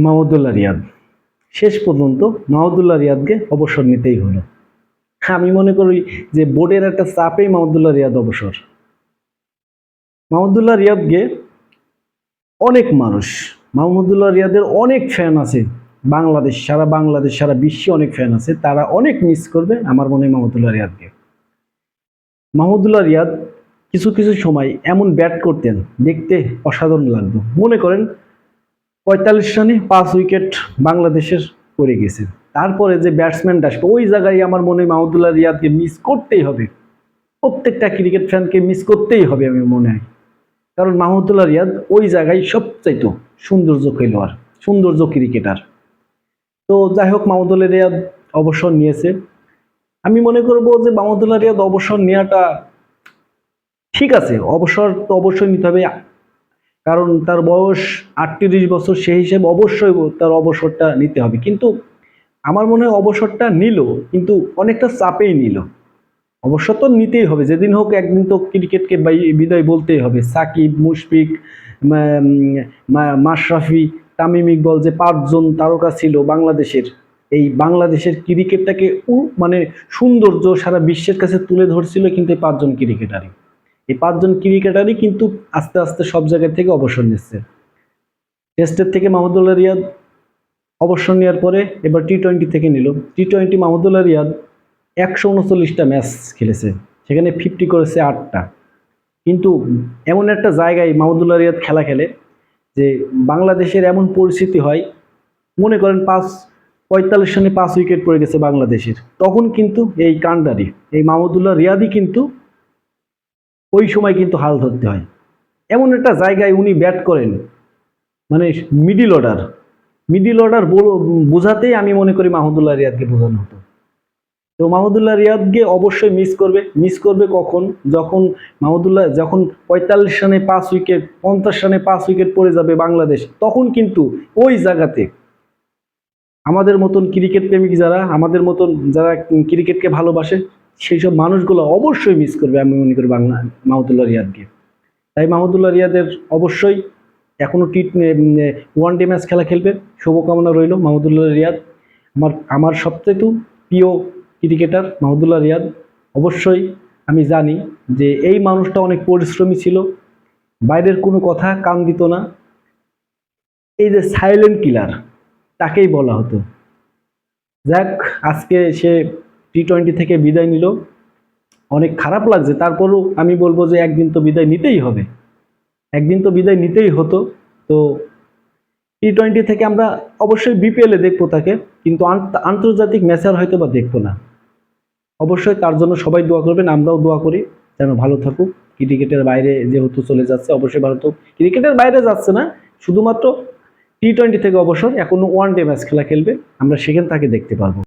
মাহমুদুল্লাহ রিয়াদ শেষ পর্যন্ত মাহমুদুল্লাহ রিয়াদকে অবসর নিতেই হলো। আমি মনে করি যে বোর্ডের একটা চাপেই মাহমুদুল্লাহ রিয়াদ অবসর। মাহমুদুল্লাহ রিয়াদকে অনেক মানুষ, মাহমুদুল্লাহ রিয়াদের অনেক ফ্যান আছে, বাংলাদেশ সারা বিশ্বে অনেক ফ্যান আছে, তারা অনেক মিস করবে আমার মনে হয় মাহমুদুল্লাহ রিয়াদকে। মাহমুদুল্লাহ রিয়াদ কিছু কিছু সময় এমন ব্যাট করতেন, দেখতে অসাধারণ লাগতো। মনে করেন ৪৫ রানে ৫ উইকেট বাংলাদেশের পড়ে গেছে, তারপরে যে ব্যাটসম্যানটা আসবে ওই জায়গায় আমার মনে হয় মাহমুদুল্লাহ রিয়াদকে মিস করতেই হবে। প্রত্যেকটা ক্রিকেট ফ্যানকে মিস করতেই হবে আমি মনে হয়, কারণ মাহমুদুল্লাহ রিয়াদ ওই জায়গায় সবচাইতে সৌন্দর্য খেলোয়াড়, সৌন্দর্য ক্রিকেটার। তো যাই হোক, মাহমুদুল্লাহ রিয়াদ অবসর নিয়েছে। আমি মনে করব যে মাহমুদুল্লাহ রিয়াদ অবসর নেওয়াটা ঠিক আছে, অবসর তো অবশ্যই নিতে হবে, কারণ তার বয়স ৩৮ বছর, সেই হিসেবে অবশ্যই তার অবসরটা নিতে হবে। কিন্তু আমার মনে হয় অবসরটা নিল, কিন্তু অনেকটা চাপেই নিল। অবসর তো নিতেই হবে, যেদিন হোক একদিন তো ক্রিকেটকে বিদায় বলতেই হবে। সাকিব, মুশফিক, মাশরাফি, তামিম ইকবল, যে ৫ জন তারকা ছিল বাংলাদেশের, এই বাংলাদেশের ক্রিকেটটাকে মানে সৌন্দর্য সারা বিশ্বের কাছে তুলে ধরছিল কিন্তু এই ৫ জন ক্রিকেটারই। এই ৫ জন ক্রিকেটারই কিন্তু আস্তে আস্তে সব জায়গা থেকে অবসর নিচ্ছে। টেস্টের থেকে মাহমুদুল্লাহ রিয়াদ অবসর নেওয়ার পরে এবার টি-20 থেকে নিল। টি-20 মাহমুদুল্লাহ রিয়াদ ১৩৯টা ম্যাচ খেলেছে, সেখানে 50 করেছে 8টা। কিন্তু এমন একটা জায়গায় মাহমুদুল্লাহ রিয়াদ খেলা খেলে যে বাংলাদেশের এমন পরিস্থিতি হয়, মনে করেন ৪৫ রানে ৫ উইকেট পড়ে গেছে বাংলাদেশের, তখন কিন্তু এই কান্ডারি, এই মাহমুদুল্লাহ রিয়াদই কিন্তু ওই সময় কিন্তু হাল ধরতে হয়। এমন একটা জায়গায় উনি ব্যাট করেন, মানে মিডিল অর্ডার বোঝাতেই আমি মনে করি মাহমুদুল্লাহ রিয়াদকে বোঝানো হতো। তো মাহমুদুল্লাহ রিয়াদকে অবশ্যই মিস করবে কখন? যখন ৪৫ রানে ৫ উইকেট, ৫০ রানে ৫ উইকেট পড়ে যাবে বাংলাদেশ, তখন কিন্তু ওই জায়গাতে আমাদের মতন ক্রিকেট প্রেমিক যারা, আমাদের মতন যারা ক্রিকেটকে ভালোবাসে, সেই সব মানুষগুলো অবশ্যই মিস করবে আমি মনে করি মাহমুদুল্লাহ রিয়াদকে। তাই মাহমুদুল্লাহ রিয়াদের অবশ্যই এখনো ওয়ানডে ম্যাচ খেলা খেলবে, শুভকামনা রইল মাহমুদুল্লাহ রিয়াদ। আমার সবচেয়ে প্রিয় ক্রিকেটার মাহমুদুল্লাহ রিয়াদ। অবশ্যই আমি জানি যে এই মানুষটা অনেক পরিশ্রমী ছিল, বাইরের কোনো কথা কান দিত না, এই যে সাইলেন্ট কিলার তাকেই বলা হতো। যাক, আজকে সে টি-20 থেকে বিদায় নিল, অনেক খারাপ লাগছে। তারপরও আমি বলবো যে একদিন তো বিদায় নিতেই হবে, একদিন তো বিদায় নিতেই হতো। তো টি-20 থেকে আমরা অবশ্যই বিপিএলে দেখবো তাকে, কিন্তু আন্তর্জাতিক ম্যাচে আর হয়তো বা দেখবো না। অবশ্যই তার জন্য সবাই দোয়া করবেন, আমরাও দোয়া করি যেন ভালো থাকুক। ক্রিকেটের বাইরে যেহেতু চলে যাচ্ছে, অবশ্যই ভালো থাকুক। ক্রিকেটের বাইরে যাচ্ছে না, শুধুমাত্র টি-20 থেকে অবসর, এখনো ওয়ানডে ম্যাচ খেলা খেলবে, আমরা সেখানে তাকে দেখতে পারবো।